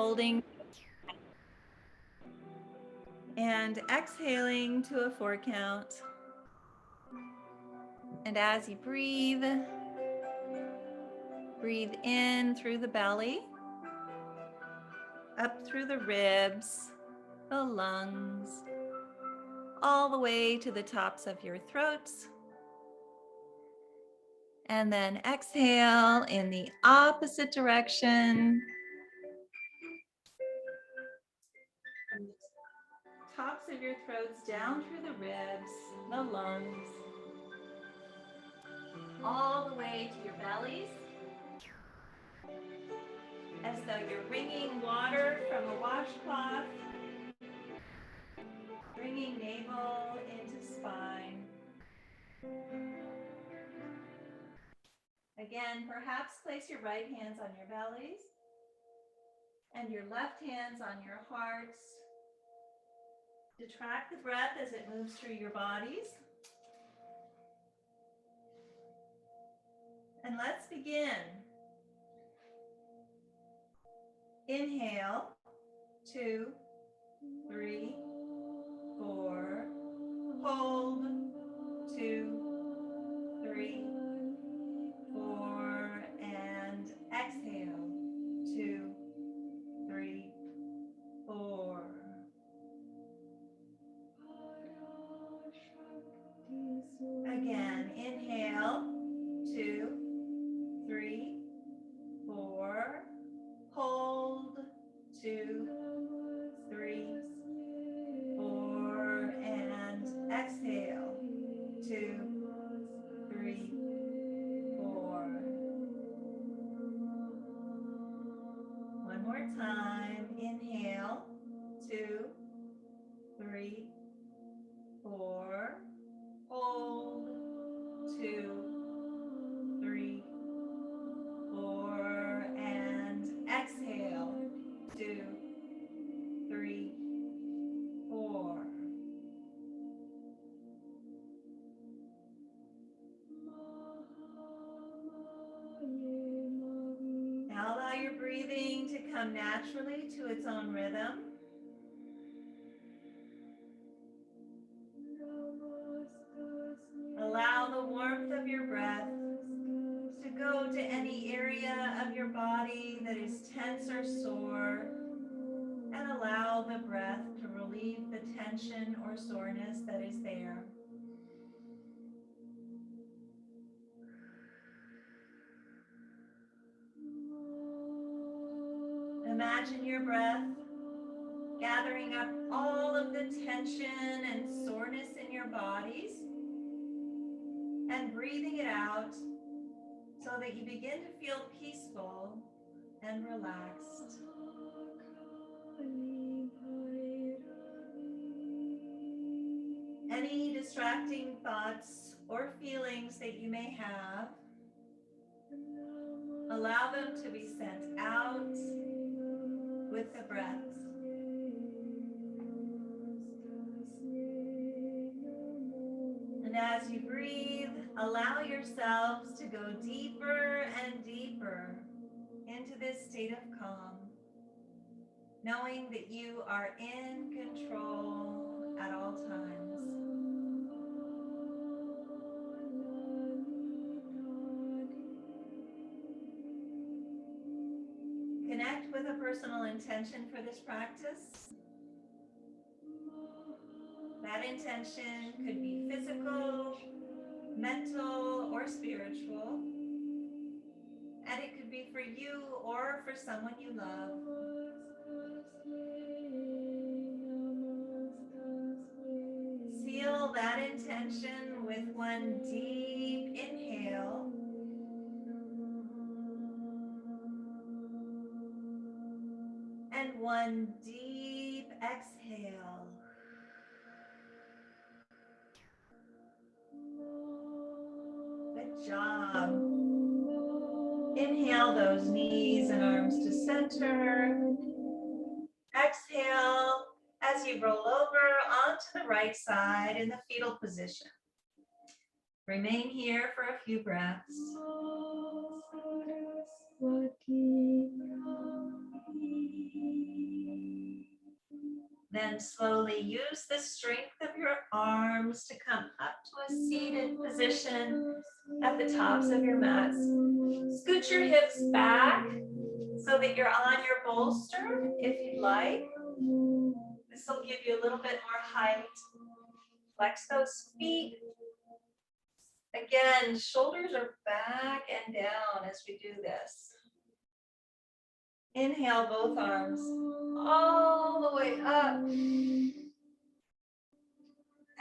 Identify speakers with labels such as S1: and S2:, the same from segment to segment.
S1: holding and exhaling to a 4 count. And as you breathe, breathe in through the belly, up through the ribs, the lungs, all the way to the tops of your throats. And then exhale in the opposite direction. From the tops of your throats down through the ribs, the lungs, all the way to your bellies, as though you're wringing water from a washcloth, bringing navel into spine. Again, perhaps place your right hands on your bellies and your left hands on your hearts to track the breath as it moves through your bodies. And let's begin. Inhale, 2, 3, 4. Hold, 2, 3, 4. And exhale, 2, 3, 4. Again, inhale, 2, 3, 4. Hold, 2, 3, 4. And exhale, 2, 3, 4. One more time. Inhale, 2, 3, 4. Hold, 2, 3, 4. And exhale, 2, 3, 4. Now allow your breathing to come naturally to its own rhythm. Allow the warmth of your breath to go to any area of your body that is tense or sore, and allow the breath to relieve the tension or soreness that is there. Imagine your breath gathering up all of the tension and soreness in your bodies and breathing it out so that you begin to feel peaceful and relaxed. Any distracting thoughts or feelings that you may have, allow them to be sent out with the breath. And as you breathe, allow yourselves to go deeper and deeper into this state of calm, knowing that you are in control at all times. Connect with a personal intention for this practice. That intention could be physical, mental, or spiritual. And it could be for you or for someone you love. Seal that intention with one deep inhale. And one deep exhale. Good job. Inhale those knees and arms to center. Exhale as you roll over onto the right side in the fetal position. Remain here for a few breaths. Then slowly use the strength of your arms to come up to a seated position at the tops of your mats. Scoot your hips back so that you're on your bolster if you'd like. This will give you a little bit more height. Flex those feet. Again, shoulders are back and down as we do this. Inhale both arms all the way up.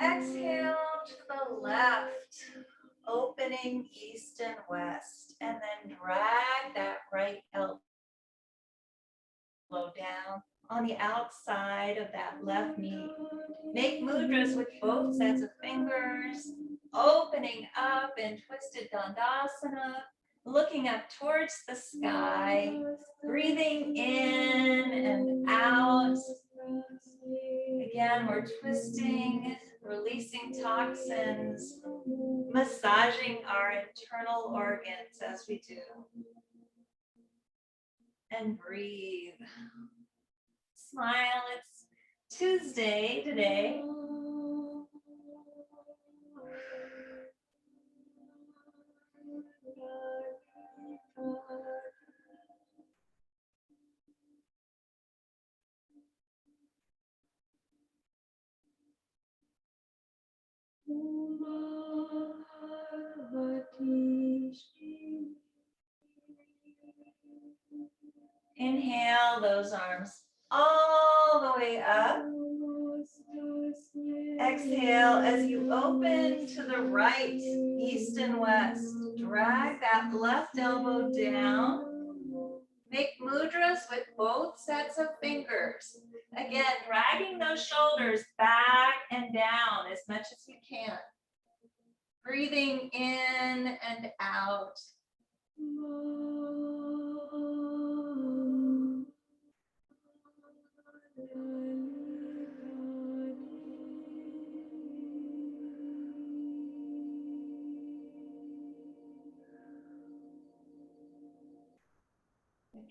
S1: Exhale to the left, opening east and west, and then drag that right elbow down on the outside of that left knee. Make mudras with both sets of fingers, opening up in twisted dandasana, looking up towards the sky, breathing in and out. Again, we're twisting, releasing toxins, massaging our internal organs as we do. And breathe. Smile. It's Tuesday today. Inhale those arms all the way up. Exhale as you open to the right, east and west. Drag that left elbow down. Make mudras with both sets of fingers. Again, dragging those shoulders back and down as much as you can. Breathing in and out.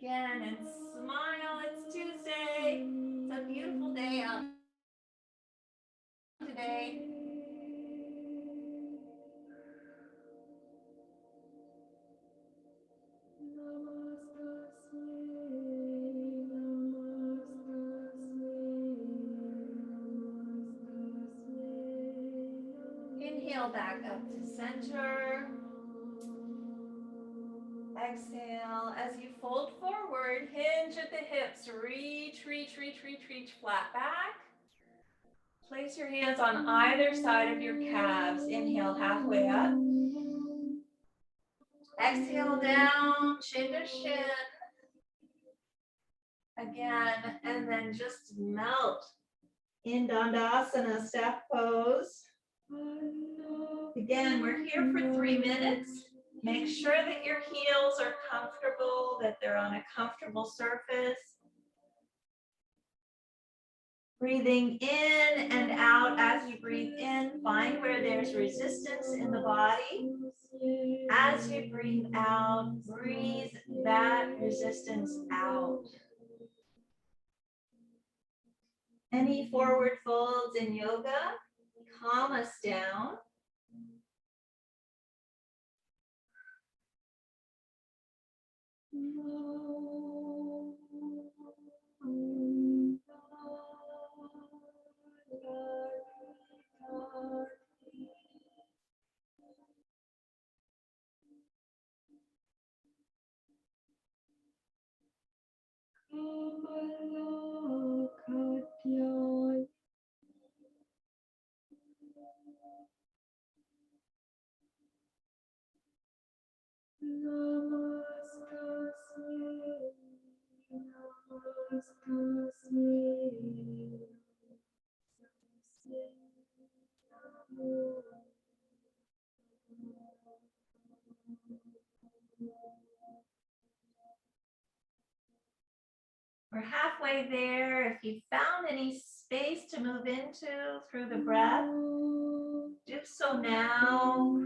S1: Again, and smile. It's Tuesday. It's a beautiful day out today. Inhale back up to center. Exhale as you fold forward, hinge at the hips, reach, reach, reach, reach, reach, flat back. Place your hands on either side of your calves. Inhale halfway up. Exhale down, chin to shin. Again, and then just melt in Dandasana, staff pose. Again, we're here for 3 minutes. Make sure that your heels are comfortable, that they're on a comfortable surface. Breathing in and out as you breathe in, find where there's resistance in the body. As you breathe out, breathe that resistance out. Any forward folds in yoga calm us down. We're halfway there. If you found any space to move into through the breath, do so now.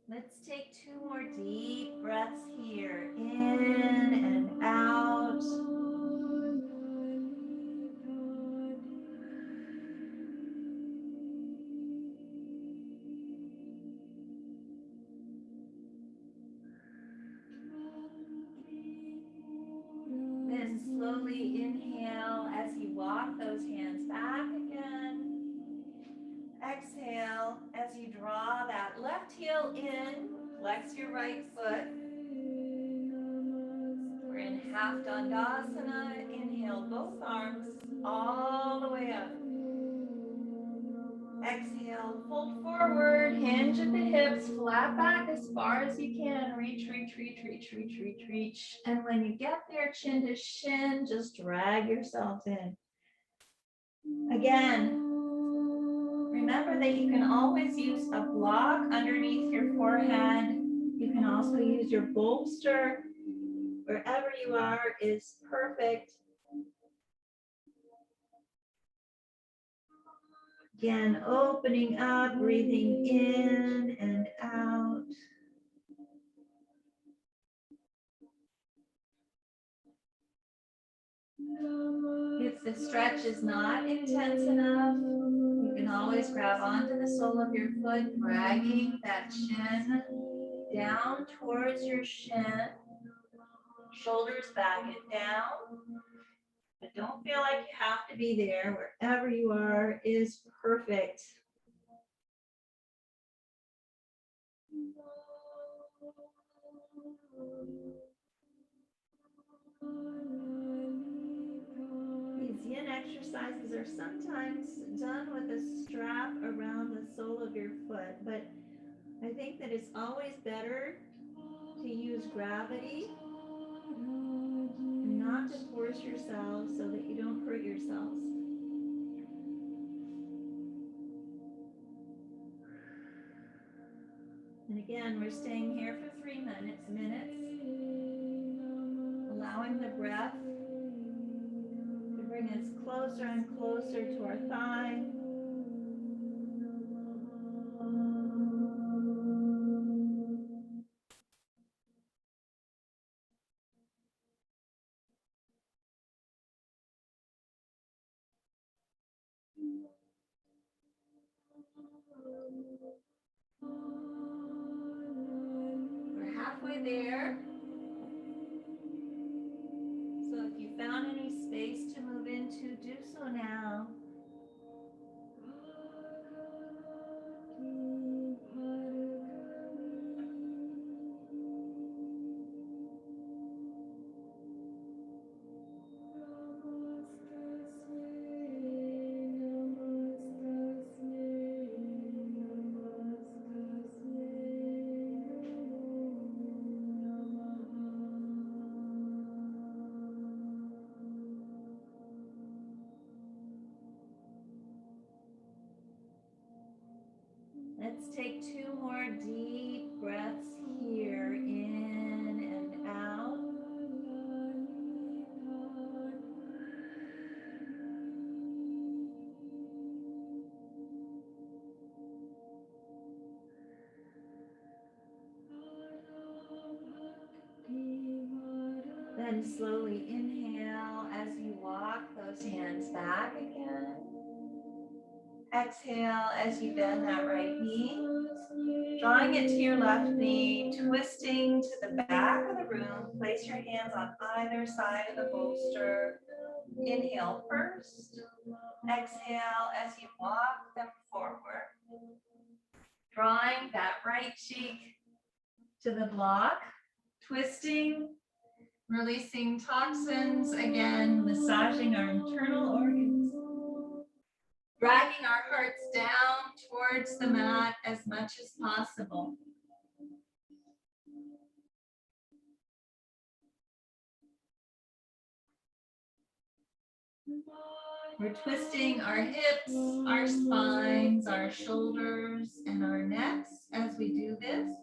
S1: Let's take 2 more deep breaths here, in and out. Then slowly inhale as you walk those hands back again. Exhale as you draw that left heel in, flex your right foot. We're in half Dandasana. Inhale both arms all the way up. Exhale, fold forward, hinge at the hips, flat back as far as you can. Reach, reach, reach, reach, reach, reach, reach. And when you get there, chin to shin, just drag yourself in. Again, remember that you can always use a block underneath your forehead. You can also use your bolster. Wherever you are is perfect. Again, opening up, breathing in and out. If the stretch is not intense enough, you can always grab onto the sole of your foot, dragging that shin down towards your shin. Shoulders back and down. But don't feel like you have to be there. Wherever you are is perfect. These yin exercises are sometimes done with a strap around the sole of your foot, but I think that it's always better to use gravity and not to force yourselves so that you don't hurt yourselves. And again, we're staying here for 3 minutes, allowing the breath to bring us closer and closer to our thigh. We're halfway there. So if you found any space to move into, do so now. Let's take 2 more deep breaths here, in and out. Then slowly inhale as you walk those hands back again. Exhale as you bend that right knee. Drawing it to your left knee, twisting to the back of the room. Place your hands on either side of the bolster. Inhale first. Exhale as you walk them forward. Drawing that right cheek to the block. Twisting, releasing toxins. Again, massaging our internal organs. Dragging our hearts down towards the mat as much as possible. We're twisting our hips, our spines, our shoulders, and our necks as we do this.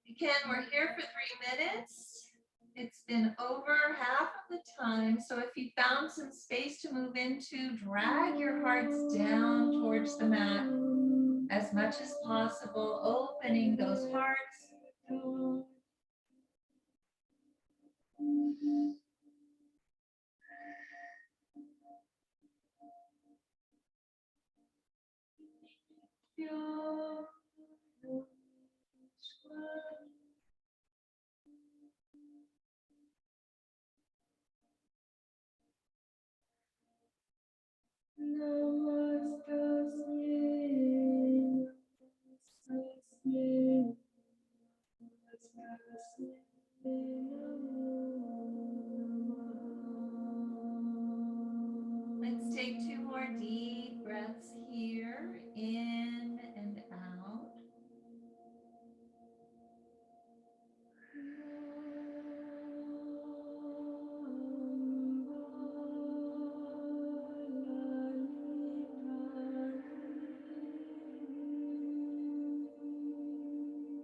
S1: Again, we're here for 3 minutes. It's been over half of the time, so if you found some space to move into, drag your hearts down towards the mat as much as possible, opening those hearts. Let's take 2 more deep breaths here, in and out.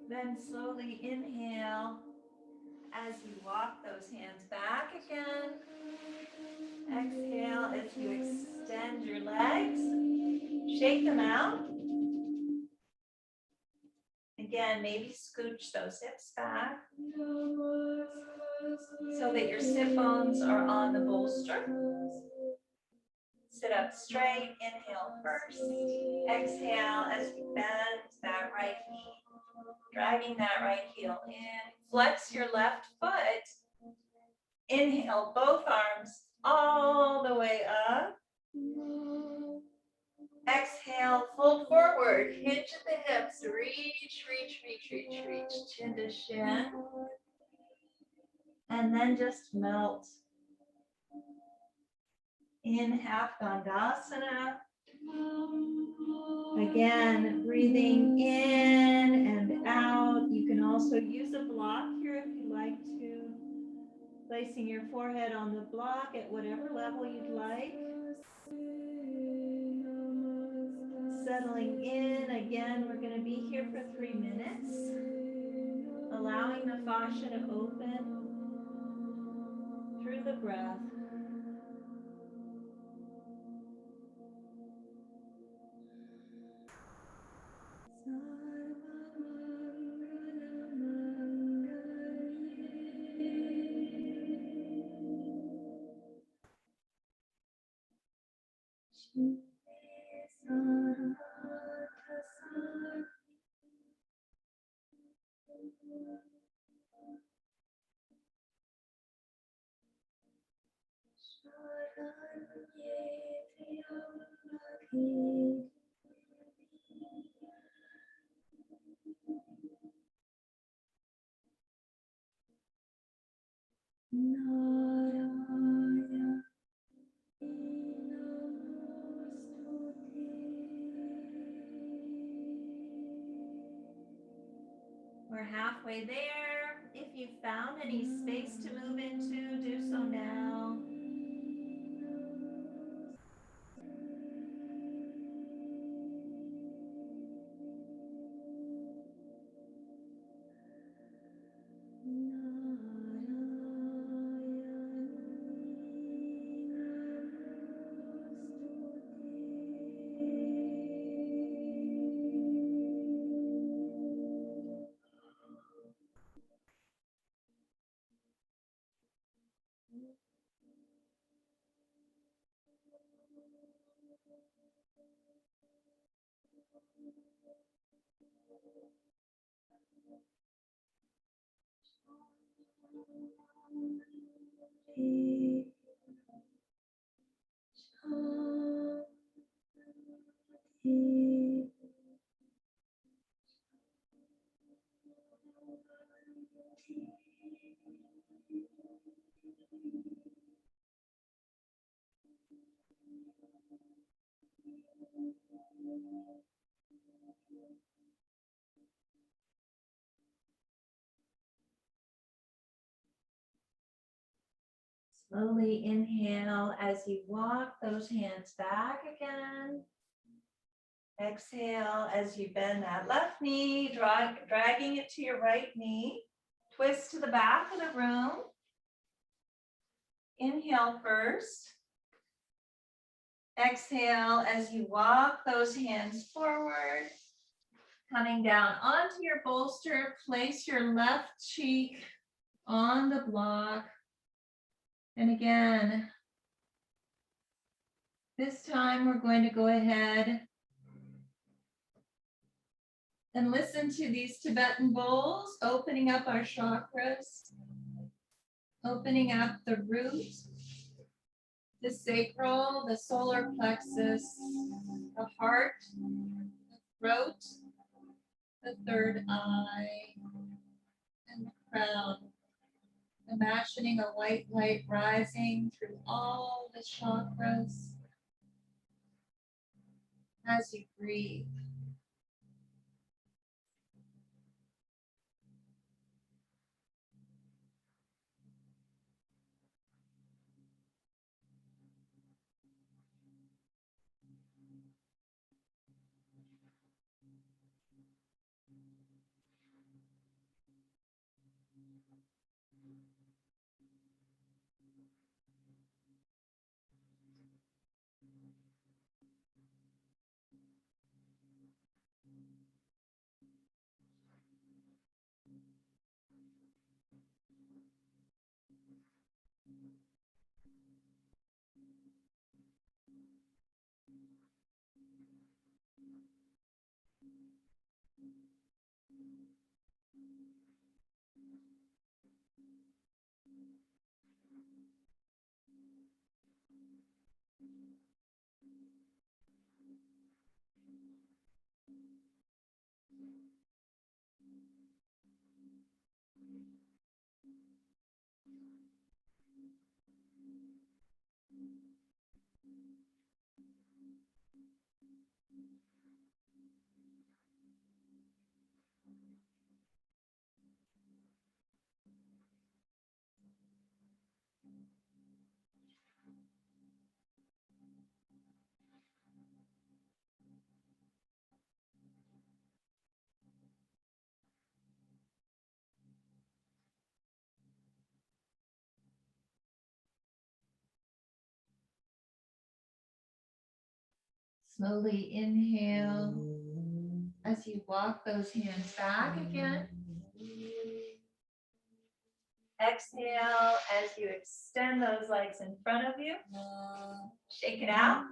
S1: Then slowly inhale as you walk those hands back again. Exhale as you extend your legs. Shake them out. Again, maybe scooch those hips back so that your sit bones are on the bolster. Sit up straight. Inhale first. Exhale as you bend that right knee. Dragging that right heel in. Flex your left foot. Inhale, both arms all the way up. Exhale, fold forward, hinge at the hips, reach, reach, reach, reach, reach, chin to shin. And then just melt. In half Dandasana. Again, breathing in and out. You can also use a block here if you'd like to. Placing your forehead on the block at whatever level you'd like. Settling in. Again, we're going to be here for 3 minutes. Allowing the fascia to open through the breath. halfway there. If you found any space to move into, do so now. Slowly inhale as you walk those hands back again. Exhale as you bend that left knee, dragging it to your right knee. Twist to the back of the room. Inhale first. Exhale as you walk those hands forward. Coming down onto your bolster, place your left cheek on the block. And again, this time we're going to go ahead and listen to these Tibetan bowls, opening up our chakras, opening up the root, the sacral, the solar plexus, the heart, the throat, the third eye, and the crown. Imagining a white light rising through all the chakras as you breathe. Slowly inhale as you walk those hands back again. Exhale as you extend those legs in front of you. Shake it out.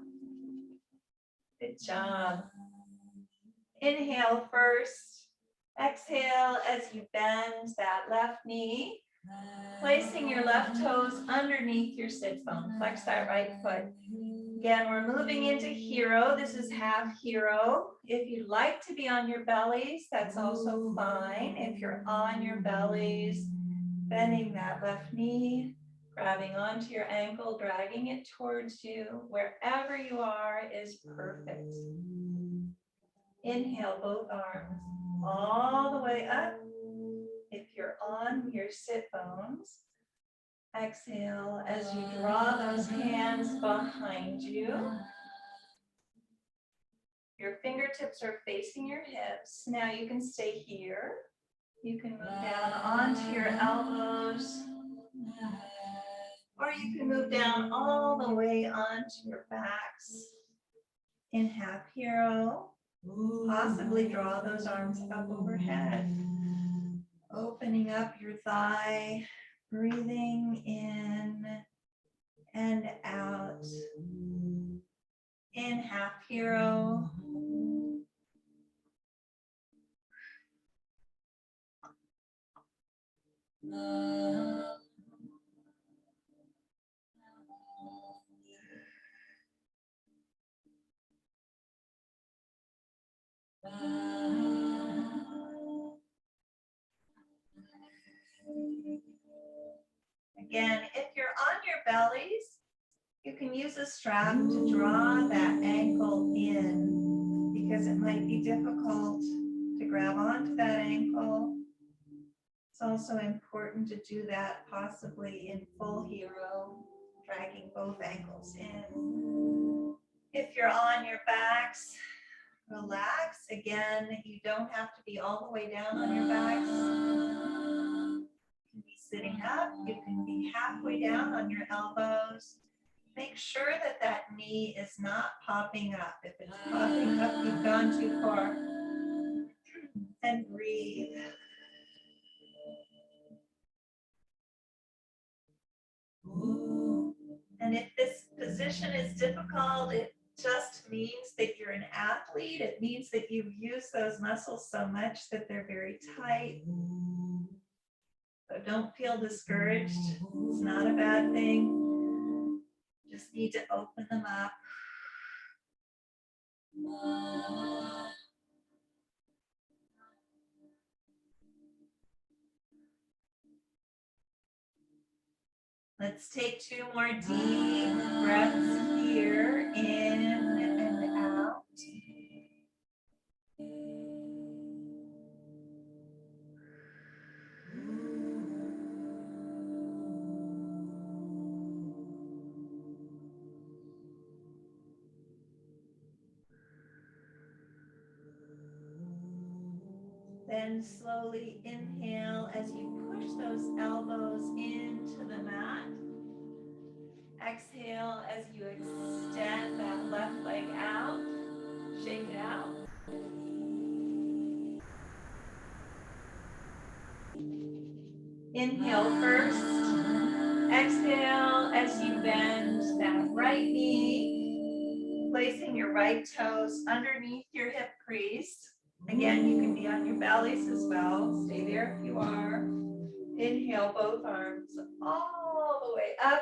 S1: Good job. Inhale first. Exhale as you bend that left knee, placing your left toes underneath your sit bone. Flex that right foot. Again, we're moving into hero. This is half hero. If you'd like to be on your bellies, that's also fine. If you're on your bellies, bending that left knee, grabbing onto your ankle, dragging it towards you. Wherever you are is perfect. Inhale both arms all the way up. If you're on your sit bones, exhale as you draw those hands behind you. Your fingertips are facing your hips. Now you can stay here. You can move down onto your elbows, or you can move down all the way onto your backs in half hero. Possibly draw those arms up overhead, opening up your thigh, breathing in and out. In half hero. Again, if you're on your bellies, you can use a strap to draw that ankle in because it might be difficult to grab onto that ankle. It's also important to do that possibly in full hero, dragging both ankles in. If you're on your backs, relax. Again, you don't have to be all the way down on your backs. You can be sitting up. You can be halfway down on your elbows. Make sure that that knee is not popping up. If it's popping up, you've gone too far. And breathe. And if this position is difficult, it just means that you're an athlete. It means that you've used those muscles so much that they're very tight. So don't feel discouraged. It's not a bad thing. Just need to open them up. Let's take 2 more deep breaths here, in and out. Then slowly inhale as you push those elbows into the mat. Exhale as you extend that left leg out. Shake it out. Inhale first. Exhale as you bend that right knee, placing your right toes underneath your hip crease. Again, you can be on your bellies as well. Stay there if you are. Inhale both arms all the way up.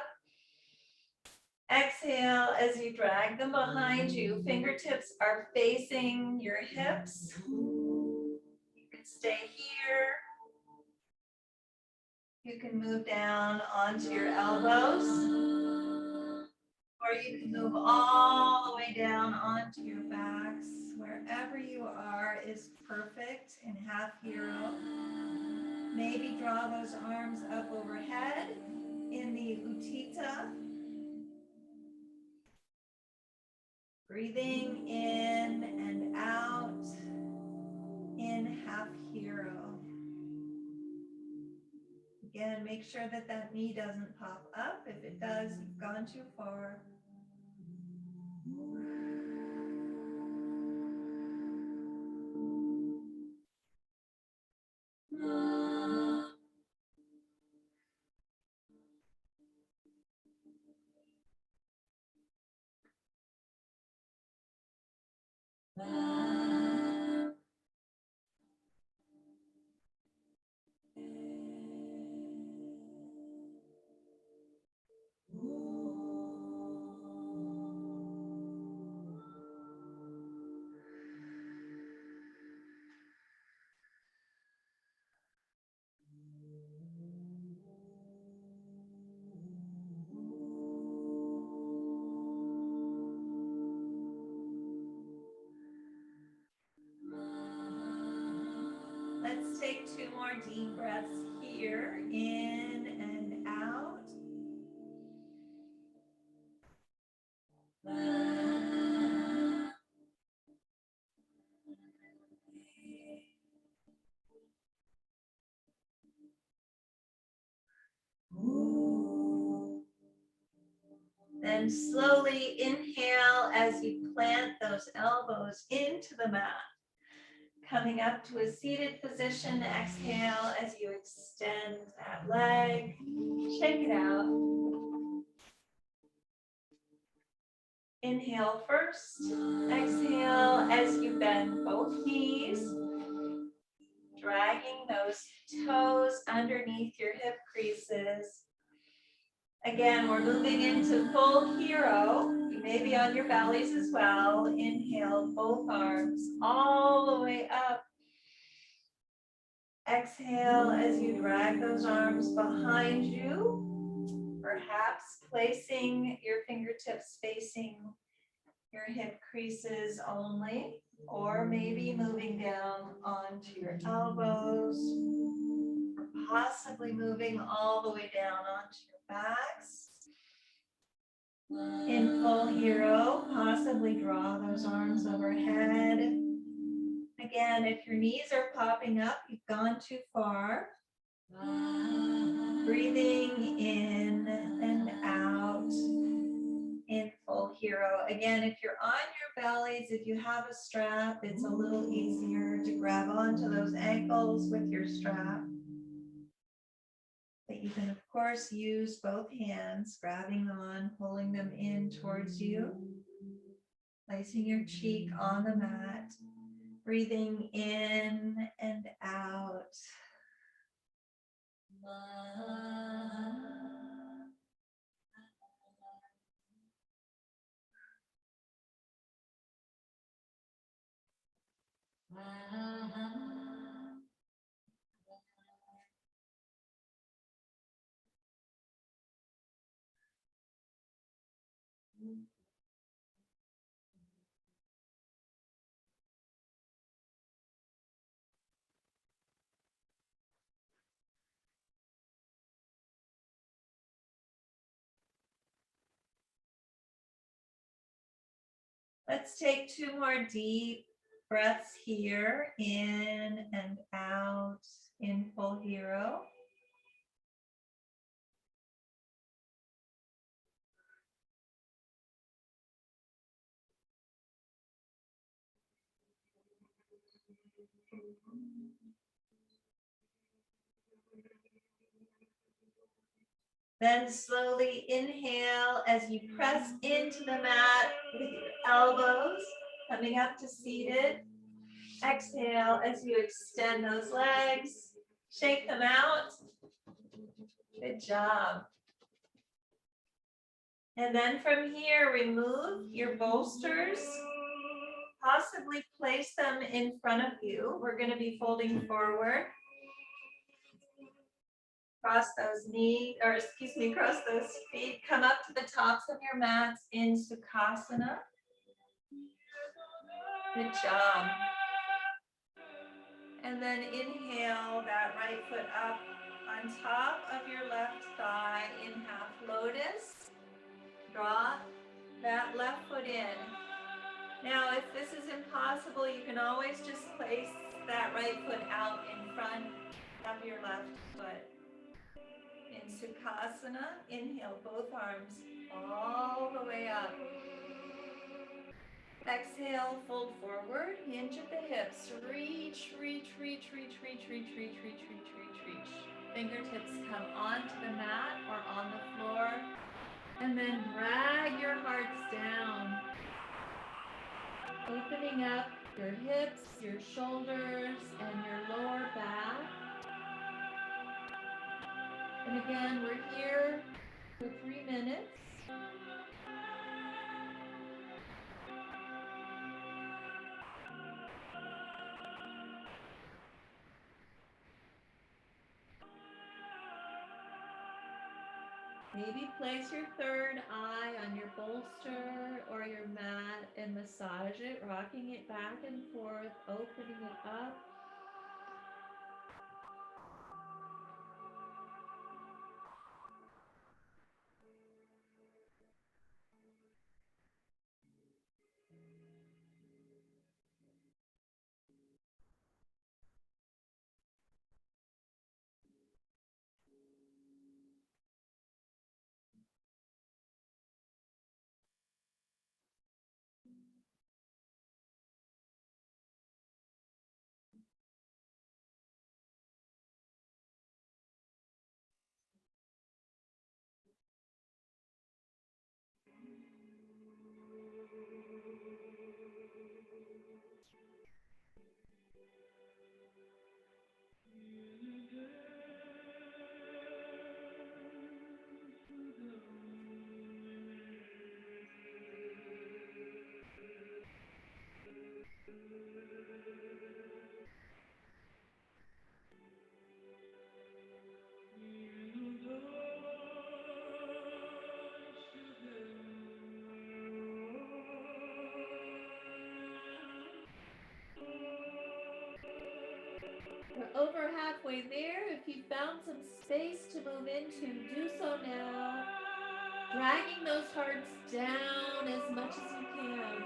S1: Exhale as you drag them behind you. Fingertips are facing your hips. You can stay here. You can move down onto your elbows. Or you can move all the way down onto your backs. Wherever you are is perfect in half hero. Maybe draw those arms up overhead in the Utthita. Breathing in and out in half hero. Again, make sure that that knee doesn't pop up. If it does, you've gone too far. Let's take 2 more deep breaths here, in and out. Then slowly inhale as you plant those elbows into the mat. Coming up to a seated position, exhale as you extend that leg. Shake it out. Inhale first. Exhale as you bend both knees, dragging those toes underneath your hip creases. Again, we're moving into full hero. You may be on your bellies as well. Inhale, both arms all the way up. Exhale as you drag those arms behind you, perhaps placing your fingertips facing your hip creases only, or maybe moving down onto your elbows, or possibly moving all the way down onto your backs. In full hero, possibly draw those arms overhead. Again, if your knees are popping up, you've gone too far. Breathing in and out in full hero. Again, if you're on your bellies, if you have a strap, it's a little easier to grab onto those ankles with your strap. But you can, of course, use both hands, grabbing on, pulling them in towards you, placing your cheek on the mat, breathing in and out. Let's take 2 more deep breaths here, in and out in full hero. Then slowly inhale as you press into the mat with your elbows, coming up to seated. Exhale as you extend those legs, shake them out. Good job. And then from here, remove your bolsters, possibly place them in front of you. We're going to be folding forward. Cross those knees, or excuse me, cross those feet. Come up to the tops of your mats in Sukhasana. Good job. And then inhale that right foot up on top of your left thigh in half lotus. Draw that left foot in. Now, if this is impossible, you can always just place that right foot out in front of your left foot. In Sukhasana, inhale both arms all the way up. Exhale, fold forward, hinge at the hips. Reach, reach, reach, reach, reach, reach, reach, reach, reach, reach, reach. Fingertips come onto the mat or on the floor. And then drag your hearts down. Opening up your hips, your shoulders, and your lower back. And again, we're here for 3 minutes. Maybe place your third eye on your bolster or your mat and massage it, rocking it back and forth, opening it up. We're over halfway there. If you found some space to move into, do so now. Dragging those hearts down as much as you can.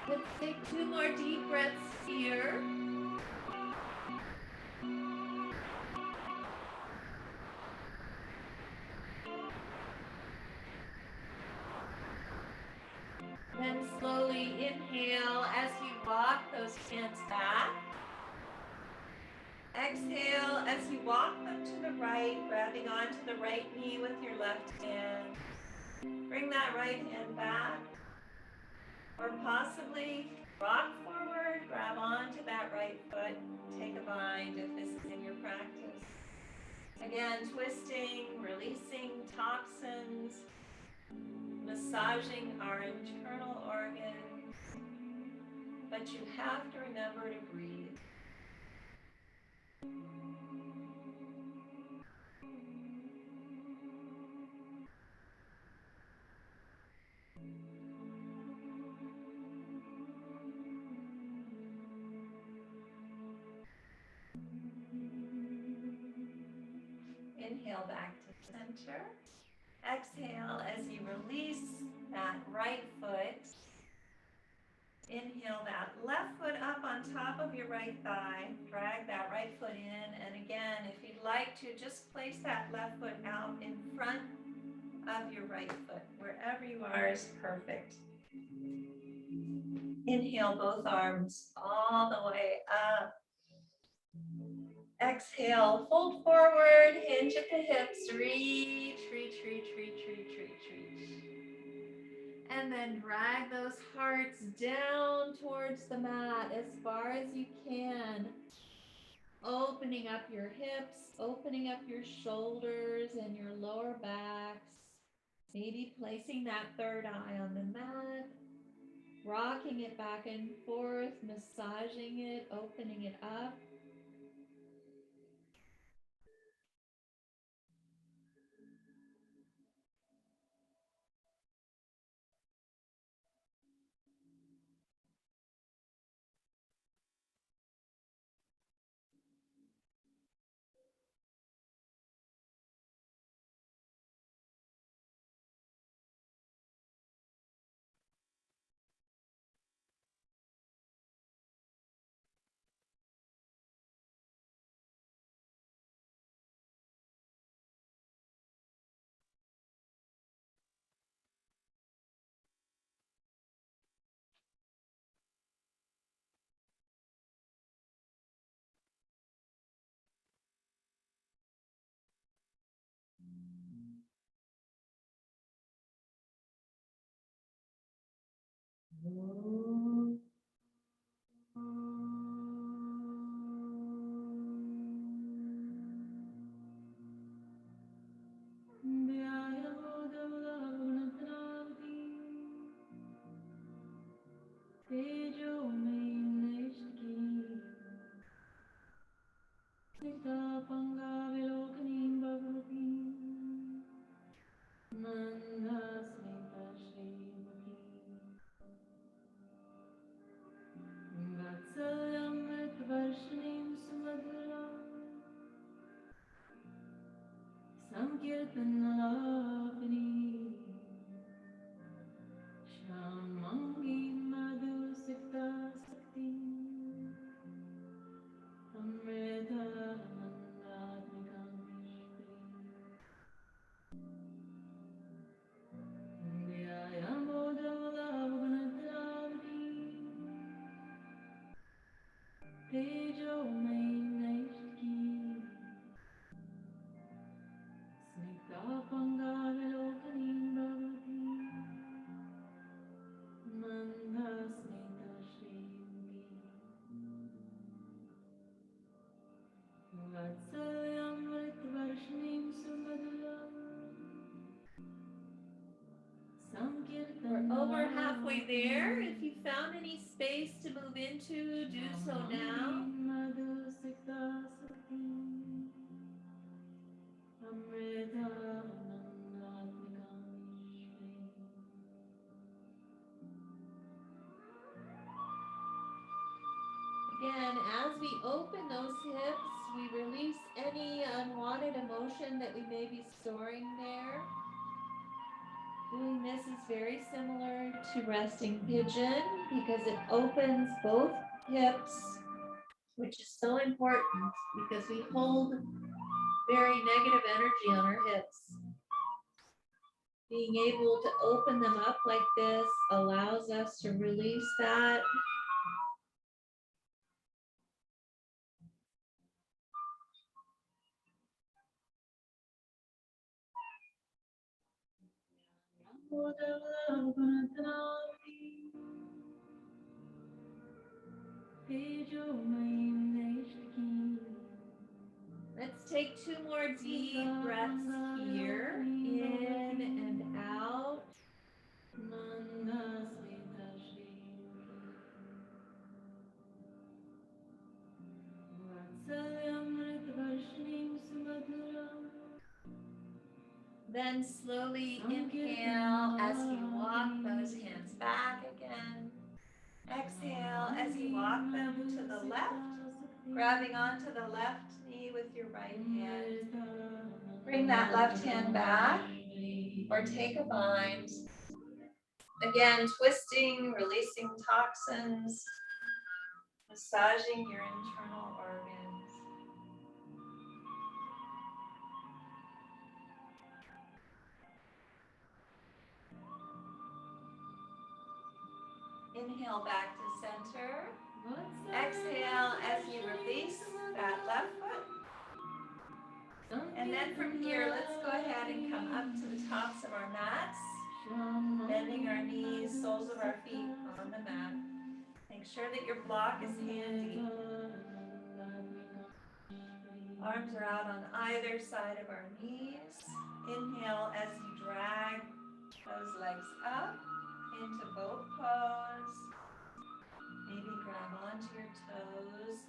S1: Let's take 2 more deep breaths here. Then slowly inhale as you walk those hands back. Exhale as you walk them to the right, grabbing onto the right knee with your left hand. Bring that right hand back. Or possibly rock forward, grab onto that right foot, take a bind if this is in your practice. Again, twisting, releasing toxins, massaging our internal organs. But you have to remember to breathe. Inhale back to center. Exhale as you release that right foot. Inhale that left foot up on top of your right thigh. Drag that right foot in. And again, if you'd like to, just place that left foot out in front of your right foot. Wherever you are is perfect. Inhale both arms all the way up. Exhale, fold forward, hinge at the hips, reach, reach, reach, reach, reach, reach, reach. And then drag those hearts down towards the mat as far as you can. Opening up your hips, opening up your shoulders and your lower backs. Maybe placing that third eye on the mat. Rocking it back and forth, massaging it, opening it up. We're over halfway there. If you found any space to move into, do so now. Again, as we open those hips, we release any unwanted emotion that we may be storing there. Doing this is very similar to resting pigeon because it opens both hips, which is so important because we hold very negative energy on our hips. Being able to open them up like this allows us to release that. Let's take 2 more deep breaths here, in and out. Then slowly inhale as you walk those hands back again. Exhale as you walk them to the left, grabbing onto the left knee with your right hand. Bring that left hand back or take a bind. Again, twisting, releasing toxins, massaging your internal organs. Inhale back to center. Exhale as you release that left foot. And then from here, let's go ahead and come up to the tops of our mats, bending our knees, soles of our feet on the mat. Make sure that your block is handy. Arms are out on either side of our knees. Inhale as you drag those legs up into both toes. Maybe grab onto your toes.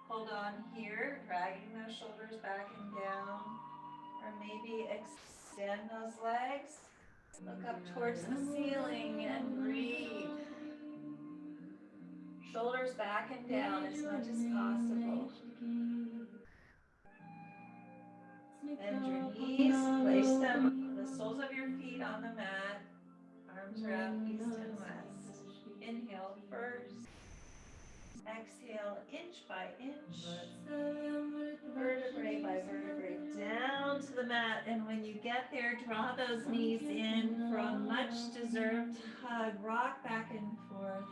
S1: Hold on here, dragging those shoulders back and down. Or maybe extend those legs. Look up towards the ceiling and breathe. Shoulders back and down as much as possible. Bend your knees, place them on the soles of your feet on the mat. Arms wrapped east and west. Inhale first. Exhale inch by inch. Vertebrae by vertebrae down to the mat. And when you get there, draw those knees in for a much deserved hug. Rock back and forth.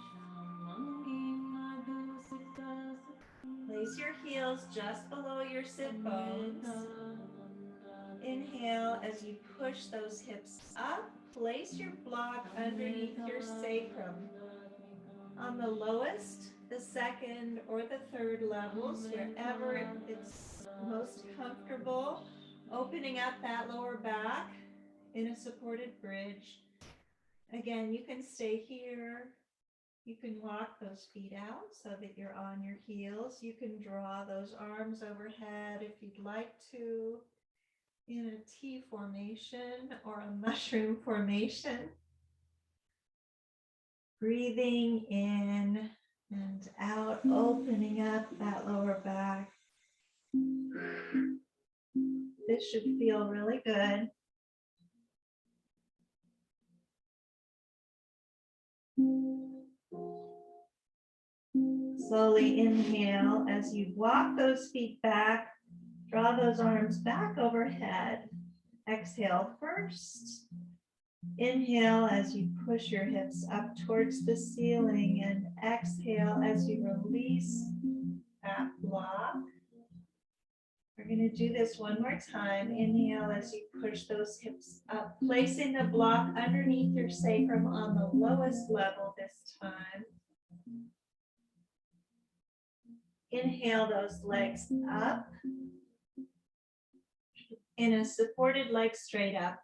S1: Place your heels just below your sit bones. Inhale as you push those hips up. Place your block underneath your sacrum. On the lowest, the second, or the third levels, wherever it's most comfortable, opening up that lower back in a supported bridge. Again, you can stay here. You can walk those feet out so that you're on your heels. You can draw those arms overhead if you'd like to, in a T formation or a mushroom formation. Breathing in and out, opening up that lower back. This should feel really good. Slowly inhale as you walk those feet back, draw those arms back overhead. Exhale first. Inhale as you push your hips up towards the ceiling, and exhale as you release that block. We're going to do this one more time. Inhale as you push those hips up, placing the block underneath your sacrum on the lowest level this time. Inhale those legs up in a supported leg straight up,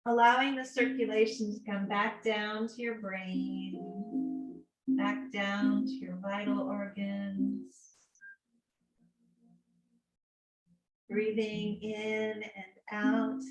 S1: allowing the circulation to come back down to your brain, back down to your vital organs. Breathing in and out.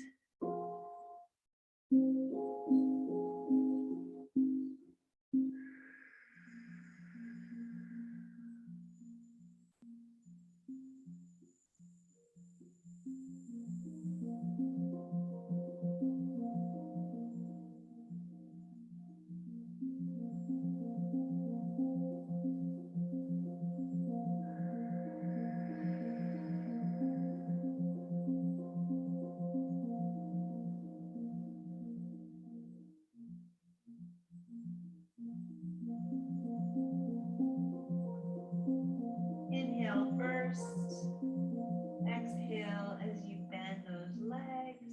S1: Inhale first. Exhale as you bend those legs,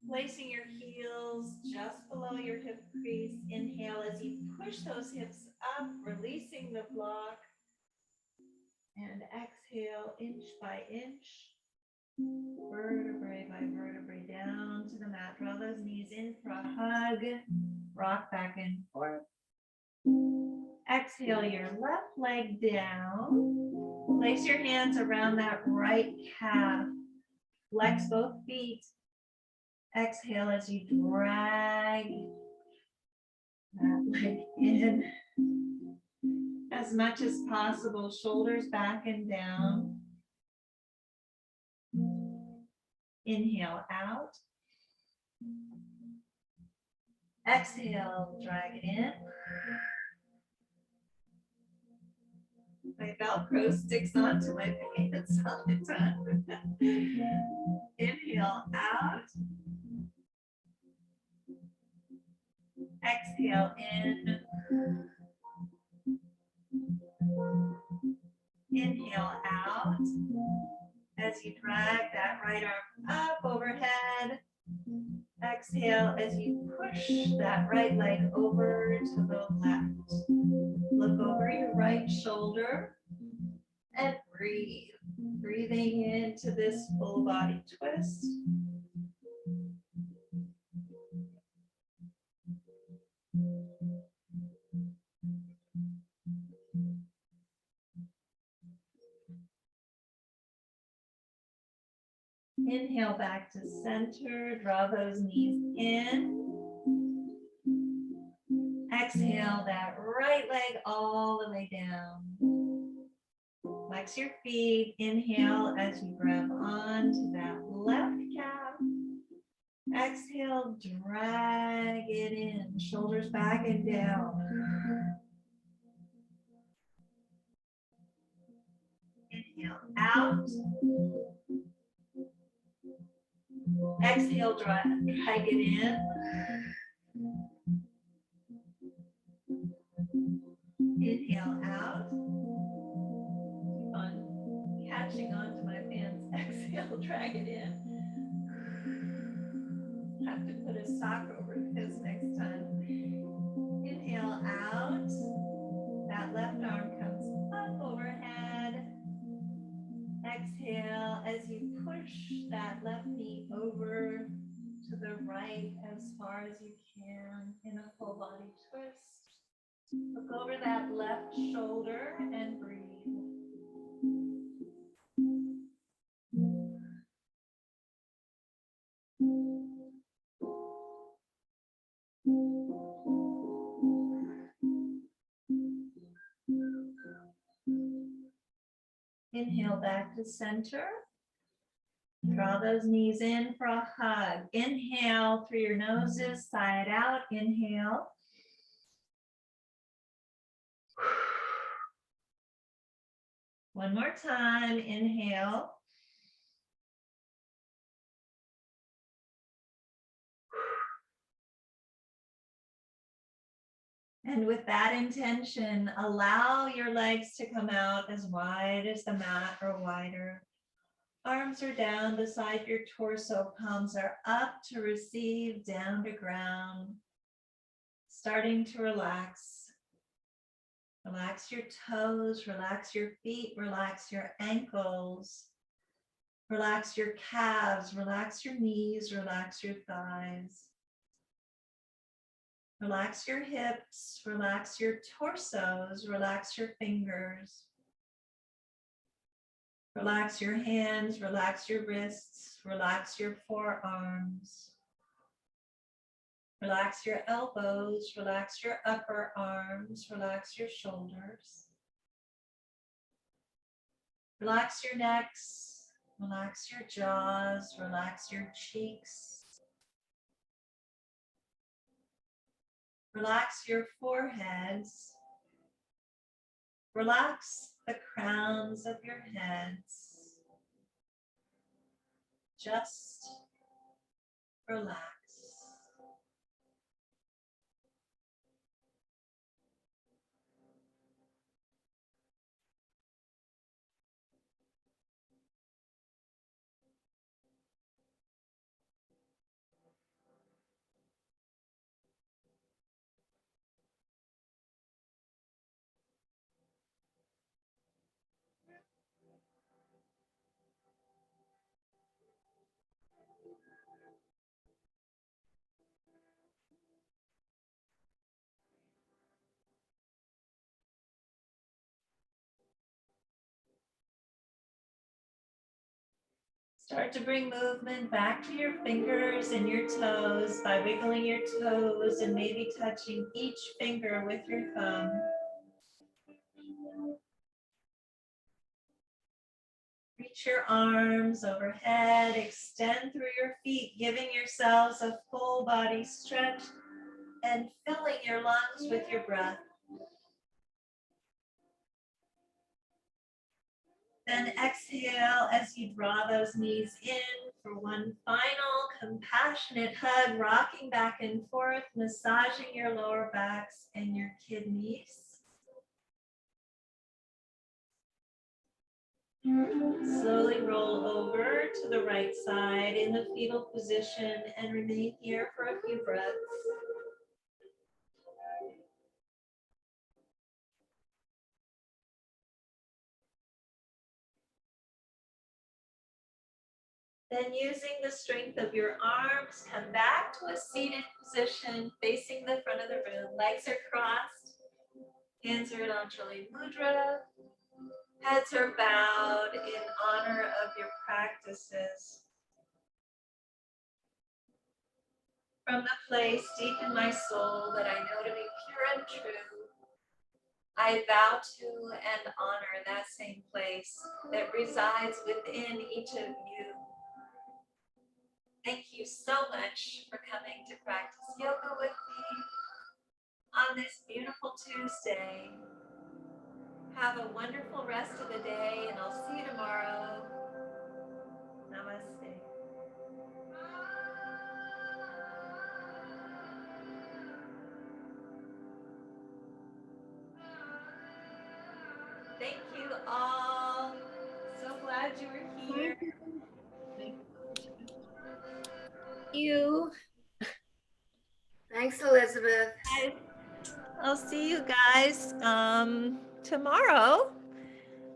S1: placing your heels just below your hip crease. Inhale as you push those hips up, releasing the block. And exhale inch by inch, vertebrae by vertebrae down to the mat. Draw those knees in for a hug. Rock back and forth. Exhale your left leg down. Place your hands around that right calf. Flex both feet. Exhale as you drag that leg in as much as possible. Shoulders back and down. Inhale out. Exhale, drag it in. My Velcro sticks onto my pants all the time. Inhale out. Exhale in. Inhale out as you drag that right arm up overhead. Exhale as you push that right leg over to the left. Look over your right shoulder and breathe. Breathing into this full body twist. Inhale back to center. Draw those knees in. Exhale that right leg all the way down. Flex your feet. Inhale as you grab onto that left calf. Exhale, drag it in. Shoulders back and down. Inhale out. Exhale, drag it in. Inhale out. Keep on catching onto my pants. Exhale, drag it in. Have to put a sock over this next time. Inhale out. That left arm comes up overhead. Exhale as you push that left knee over to the right as far as you can in a full body twist. Look over that left shoulder and breathe. Inhale back to center. Draw those knees in for a hug. Inhale through your noses, sigh it out. Inhale. One more time. Inhale. And with that intention, allow your legs to come out as wide as the mat or wider. Arms are down beside your torso, palms are up to receive, down to ground. Starting to relax. Relax your toes, relax your feet, relax your ankles. Relax your calves, relax your knees, relax your thighs. Relax your hips, relax your torsos, relax your fingers. Relax your hands, relax your wrists, relax your forearms. Relax your elbows, relax your upper arms, relax your shoulders. Relax your necks, relax your jaws, relax your cheeks. Relax your foreheads. Relax the crowns of your heads. Just relax. Start to bring movement back to your fingers and your toes by wiggling your toes and maybe touching each finger with your thumb. Reach your arms overhead, extend through your feet, giving yourselves a full body stretch and filling your lungs with your breath. Then exhale as you draw those knees in for one final compassionate hug, rocking back and forth, massaging your lower backs and your kidneys. Slowly roll over to the right side in the fetal position and remain here for a few breaths. Then using the strength of your arms, come back to a seated position facing the front of the room. Legs are crossed, hands are in Anjali Mudra. Heads are bowed in honor of your practices. From the place deep in my soul that I know to be pure and true, I vow to and honor that same place that resides within each of you. Thank you so much for coming to practice yoga with me on this beautiful Tuesday. Have a wonderful rest of the day, and I'll see you tomorrow. Namaste. Thank you all. So glad you were here.
S2: Thank you. Thanks, Elizabeth.
S1: I'll see you guys tomorrow.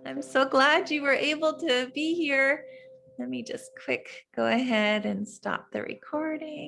S1: I'm so glad you were able to be here. Let me just quick go ahead and stop the recording.